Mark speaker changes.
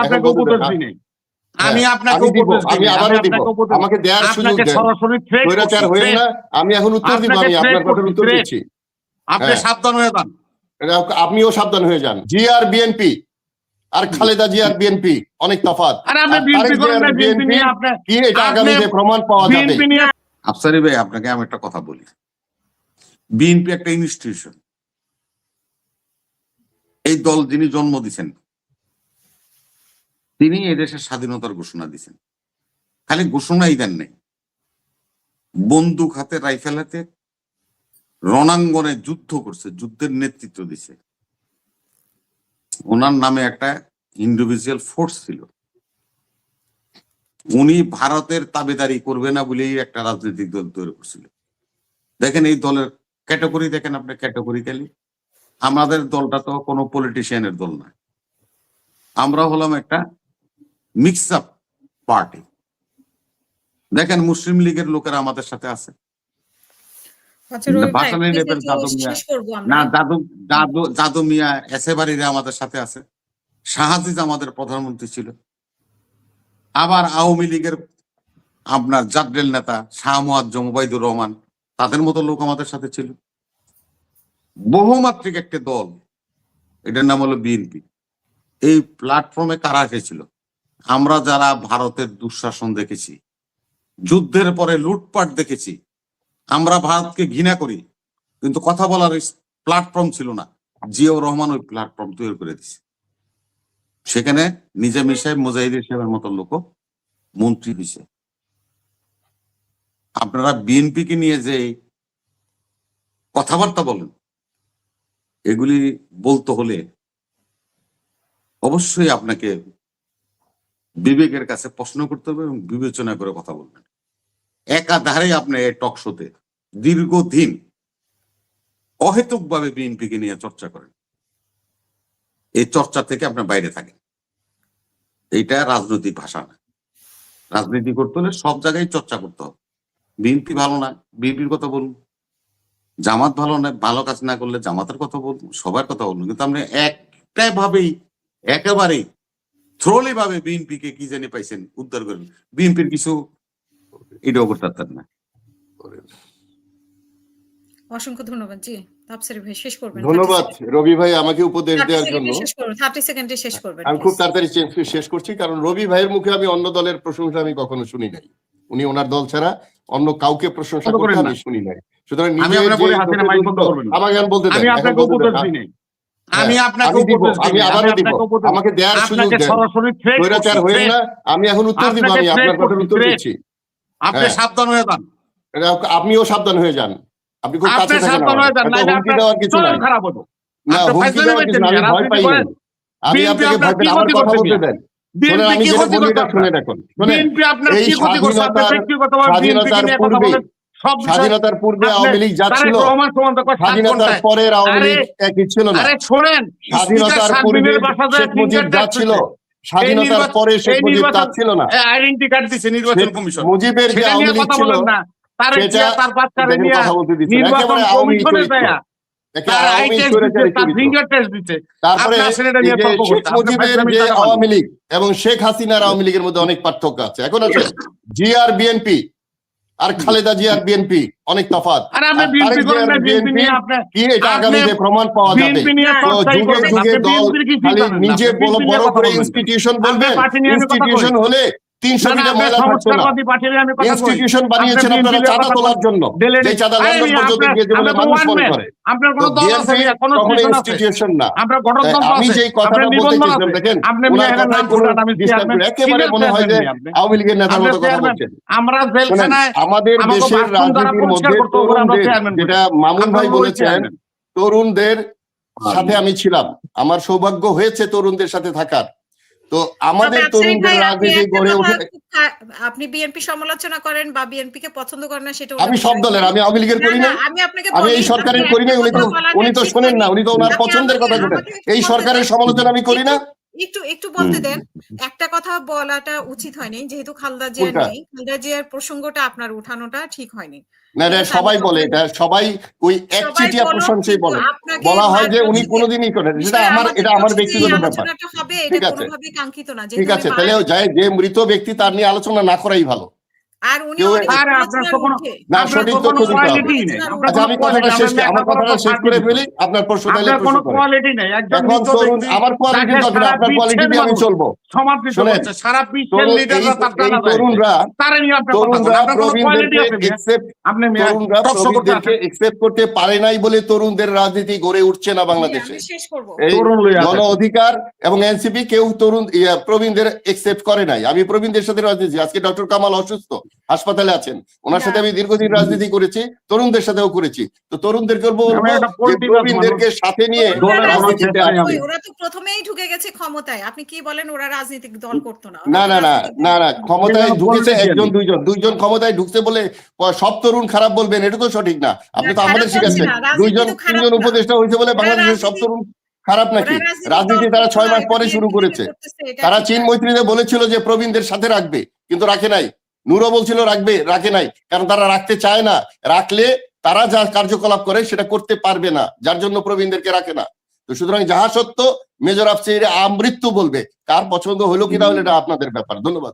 Speaker 1: আপনাকে উপদেশ দিই নাই। আমি আপনাকে উপদেশ দিই।
Speaker 2: আমি আবারও দিব। আমাকে দেওয়ার সুযোগ দেন। স্বৈরাচার হইেন না। আমি এখন উত্তর দিব। আমি আপনার কথার উত্তর দিচ্ছি।
Speaker 1: আপনি সাবধান হয়ে যান।
Speaker 2: আপনিও সাবধান হয়ে যান। জিআর বিএনপি আর খালেদা জিয়ার বিএনপি অনেক তফাৎ।
Speaker 1: আরে আপনি বিএনপি করেন না, বিএনপি নিয়ে আপনি
Speaker 2: কি এটা আগামীতে প্রমাণ পাওয়া যাবে।
Speaker 1: আফসারি ভাই, আপনাকে আমি একটা কথা বলি। বিএনপি একটা ইনস্টিটিউশন। এই দল যিনি জন্ম দিয়েছেন তিনি এই দেশের স্বাধীনতার ঘোষণা দিয়েছেন। খালি ঘোষণাই দেন নাই, বন্দুক হাতে রাইফেল হাতে রণাঙ্গনে যুদ্ধ করছে, যুদ্ধের নেতৃত্ব দিছে। ওনার নামে একটা ইন্ডিভিজুয়াল ফোর্স ছিল। উনি ভারতের তাবেদারি করবে না বলেই একটা রাজনৈতিক দল তৈরি করছিল। দেখেন এই দলের ক্যাটাগরি দেখেন আপনি, ক্যাটাগরিক্যালি আমাদের দলটা তো কোনো পলিটিশিয়ানের দল না। আমরা হলাম একটা মিক্স আপ পার্টি। দেখেন মুসলিম লীগের লোকেরা আমাদের সাথে আছে, জাদু মিয়া এসেবাড়িরা আমাদের সাথে আছে, শাহাজিজ আমাদের প্রধানমন্ত্রী ছিল। আবার আওয়ামী লীগের আপনার জাদ্রেল নেতা শাহ মুয়াজ্জম ওবায়দুর রহমান, তাদের মতো লোক আমাদের সাথে ছিল। বহুমাত্রিক একটা দল, এটার নাম হলো বিএনপি। এই প্ল্যাটফর্মে কারা এসেছিল? আমরা যারা ভারতের দুঃশাসন দেখেছি, যুদ্ধের পরে লুটপাট দেখেছি, আমরা ভারতকে ঘৃণা করি, কিন্তু কথা বলার প্ল্যাটফর্ম ছিল না। জিয়াউর রহমান ওই প্ল্যাটফর্ম তৈরি করে দিছে। সেখানে নিজাম সাহেব, মুজাহিদুর সাহেবের মতো লোক মন্ত্রী হয়েছে। আপনারা বিএনপি কে নিয়ে যে কথাবার্তা বলেন, এগুলি বলতে হলে অবশ্যই আপনাকে বিবেকের কাছে প্রশ্ন করতে হবে এবং বিবেচনা করে কথা বলবেন। একাধারে আপনি এই টক শোতে দীর্ঘদিন অহেতুক ভাবে বিএনপি কে নিয়ে চর্চা করেন। এই চর্চা থেকে আপনার বাইরে থাকেন। এইটা রাজনৈতিক ভাষা না। রাজনীতি করতে হলে সব জায়গায় চর্চা করতে হবে। বিএনপি ভালো না, বিএনপির কথা বলুন। জামাত ভালো না, ভালো কাজ না করলে জামাতের কথা বলুন, সবার কথা বলুন। কিন্তু আপনি একটাই ভাবেই একেবারেই থ্রোলি ভাবে বিএনপি কে কি জানি পাইছেন উদ্ধার করেন, বিএনপির কিছু এটাও করতে পারতেন না।
Speaker 3: অসংখ্য ধন্যবাদ। জি তাফসীর ভাই শেষ করবেন।
Speaker 2: ধন্যবাদ রবি ভাই আমাকে উপদেশ দেওয়ার জন্য।
Speaker 3: শেষ করুন, 30 সেকেন্ডে শেষ করবেন।
Speaker 2: আমি খুব তাড়াতাড়ি শেষ করছি, কারণ রবি ভাইয়ের মুখে আমি অন্য দলের প্রশংসা আমি কখনো শুনি নাই। উনি ওনার দল ছাড়া অন্য কাউকে প্রশংসা করতে আমি শুনি নাই। সুতরাং আমাকে বলতে দেন। আমি আপনাকে উপদেশ দিই। আমি আবারও দিব। আমাকে দেওয়ার সুযোগ দেন। স্বৈরাচার হইেন না। আমি এখন উত্তর দিব। আমি আপনার কথার উত্তর দিচ্ছি।
Speaker 1: আপনি সাবধান হয়ে যান।
Speaker 2: আপনিও সাবধান হয়ে যান। আপনি খুব কাছে থাকেন। হুমকি দেওয়ার কিছু নাই। না, হুমকি দেওয়ার কিছু নাই। আমি ভয় পাই না। আমি আপনাকে ভয় পাই না। আমার কথা বলতে দেন। শোনেন, আমি যেটা বলি এটা শুনেন এখন। শোনেন, এই স্বাধীনতার পূর্বে আওয়ামী লীগ যা ছিল, স্বাধীনতার পরের আওয়ামী লীগ একই ছিল না। স্বাধীনতার পূর্বে শেখ মুজিব যা ছিল, স্বাধীনতার পরে শেখ মুজিব তা ছিল না।
Speaker 1: আইডেন্টি কার্ড দিছে নির্বাচন কমিশন।
Speaker 2: মুজিবের যে আওয়ামী লীগ ছিল সেটা কথা বলতে দিচ্ছে একেবারে আওয়ামী চরিত্র। তারপরে শেখ মুজিবের যে আওয়ামী লীগ এবং শেখ হাসিনার আওয়ামী লীগের মধ্যে অনেক পার্থক্য আছে। এখন আছে জিআর বিএনপি আর খালেদা জিয়ার বিএনপি অনেক তফাৎ। কি এটা আগামীতে প্রমাণ পাওয়া যাবে। যুগে যুগে দল খালি নিজে বড় করে ইনস্টিটিউশন বলবেন। ইনস্টিটিউশন হলে 300 ফিটে ময়লা থাকতো না। ইনস্টিটিউশন বানিয়েছেন আপনারা চাঁদা তোলার জন্য, যে চাঁদা লন্ডন পর্যন্ত গিয়ে বলে মানুষ মনে করে। কখনো ইনস্টিটিউশন না। আমি যেই কথাটা বলতে চাইছিলাম, দেখেন ওনার কথায় কোনো একেবারে মনে হয় যে আওয়ামী লীগের নেতার মতো কথা বলছেন। আমাদের দেশের রাজনীতির মধ্যে তরুণদের, যেটা মামুন ভাই বলেছেন, তরুণদের সাথে আমি ছিলাম। আমার সৌভাগ্য হয়েছে তরুণদের সাথে থাকার। তো আমাদের তরুণদের রাজনীতি গড়ে ওঠে।
Speaker 3: আপনি বিএনপি সমালোচনা করেন বা বিএনপি কে পছন্দ করেন না, সেটা
Speaker 2: আমি সব দলের, আমি আওয়ামী লীগের করি না, আমি এই সরকারের করি না। উনি তো শোনেন না, উনি তো ওনার পছন্দের কথা বলেন। এই সরকারের সমালোচনা আমি করি না।
Speaker 3: একটু একটু বলতে দেন। একটা কথা বলাটা উচিত হয়নি, যেহেতু খালেদা জিয়া
Speaker 2: কোনটা?
Speaker 3: নেই, খালেদা জিয়ার প্রসঙ্গটা আপনার উঠানোটা ঠিক হয়নি।
Speaker 2: না
Speaker 3: ঠিক
Speaker 2: না,
Speaker 3: আছে,
Speaker 2: সবাই
Speaker 3: আমি
Speaker 2: বলে
Speaker 3: কখনো-
Speaker 2: এটা, সবাই ওই
Speaker 3: সবাই
Speaker 2: একচেটিয়া
Speaker 3: বলো,
Speaker 2: প্রশংসাই
Speaker 3: কিন্তু
Speaker 2: বলে,
Speaker 3: আপনাকে
Speaker 2: বলা হয় যে উনি
Speaker 3: মাঝপথে যে
Speaker 2: কোনোদিনই করেন, সেটা
Speaker 3: বিষয়ে
Speaker 2: আমার,
Speaker 3: আমাদের
Speaker 2: এটা আমার
Speaker 3: বসে যে এই
Speaker 2: ব্যক্তিগত ব্যাপার।
Speaker 3: আলোচনাটা হবে, এটা
Speaker 2: ঠিক আছে,
Speaker 3: কোনোভাবেই কাঙ্ক্ষিত না,
Speaker 2: ঠিক
Speaker 3: যেহেতু আমি
Speaker 2: আছে, তাহলে যে মৃত ব্যক্তি তার নিয়ে আলোচনা না করাই ভালো।
Speaker 3: আর উনি
Speaker 2: কেউ
Speaker 3: অনেক
Speaker 4: আরে আপনার তো
Speaker 3: আলোচনার
Speaker 4: কোনো
Speaker 3: ঊর্ধ্বে।
Speaker 2: না,
Speaker 4: আপনার
Speaker 2: সঠিক
Speaker 4: তো কোনো
Speaker 2: তথ্য দিতে হবে।
Speaker 4: কোয়ালিটি নেই, আপনার
Speaker 2: আচ্ছা,
Speaker 4: কোনো
Speaker 2: আমি
Speaker 4: কোয়ালিটি,
Speaker 2: কথাটা শেষ আমার কথাটা শেষ করে ফেলি, আপনার প্রশ্ন তাহলে
Speaker 4: আপনার
Speaker 2: প্রশ্ন
Speaker 4: কোনো
Speaker 2: করেন।
Speaker 4: কোয়ালিটি নেই, একজন
Speaker 2: এখন
Speaker 4: মৃত
Speaker 2: তরুণ,
Speaker 4: ব্যক্তি
Speaker 2: আমার কোয়ালিটি
Speaker 4: তাকে
Speaker 2: দরকার,
Speaker 4: সারা
Speaker 2: আপনার কোয়ালিটি
Speaker 4: বিশ্বের
Speaker 2: দিয়ে আমি
Speaker 4: মানুষ
Speaker 2: চলবো।
Speaker 4: সমাদৃত
Speaker 2: শোনেন,
Speaker 4: করছে, সারা বিশ্বের লিডাররা তার টানা যায়,
Speaker 2: তরুণরা
Speaker 4: তারা নিয়ে আপনার কথা বলেন, আপনার কোনো কোয়ালিটি আছে মিয়া? আপনি মিয়া
Speaker 2: তরুণরা
Speaker 4: টকশো করতে
Speaker 2: প্রবীণদেরকে
Speaker 4: আসেন,
Speaker 2: একসেপ্ট করতে পারে নাই বলে তরুণদের রাজনীতি গড়ে উঠছে না বাংলাদেশে।
Speaker 3: আমি শেষ করব।
Speaker 2: এই
Speaker 4: তরুণ লইয়া
Speaker 2: গণ
Speaker 4: আসেন।
Speaker 2: অধিকার এবং এনসিপি কেউ প্রবীণদের একসেপ্ট করে নাই। আমি প্রবীণদের সাথে রাজনীতি, আজকে ডক্টর কামাল অসুস্থ, হাসপাতালে আছেন, ওনার সাথে আমি দীর্ঘদিন রাজনীতি করেছি, তরুণদের সাথেও করেছি। তো তরুণদেরকে বলবো
Speaker 4: আমি একটা
Speaker 2: যে
Speaker 4: পলিটিক্যাল
Speaker 2: প্রবীণদেরকে সাথে নিয়ে
Speaker 4: দলের কোনো
Speaker 2: রাজনীতিতে
Speaker 4: শেষ নেই
Speaker 2: আসবে।
Speaker 3: ওরা তো প্রথমেই ঢুকে গেছে ক্ষমতায়, আপনি কি বলেন ওরা রাজনৈতিক দল করতো না?
Speaker 2: না না না না না, ক্ষমতায় ঢুকেছে একজন দুইজন ক্ষমতায় ঢুকছে বলে সব তরুণ খারাপ বলবেন, এটা তো সঠিক না। আপনি তো আমাদের শিখাচ্ছেন দুইজন তিনজন উপদেষ্টা হয়েছে বলে বাংলাদেশের সব তরুণ খারাপ নাকি? রাজনীতি তারা 6 মাস পরে শুরু করেছে। তারা চীন মৈত্রীতে বলেছিল যে প্রবীণদের সাথে রাখবে, কিন্তু রাখে নাই। নূরও বলছিল রাখবে, রাখে নাই, কারণ তারা রাখতে চায় না। রাখলে তারা যা কার্যকলাপ করে সেটা করতে পারবে না, যার জন্য প্রবীণদেরকে রাখে না। তো সুতরাং যাহা সত্য মেজর আফসার আমৃত্যু বলবে, কার পছন্দ হলো কিনা হলে এটা আপনাদের ব্যাপার। ধন্যবাদ।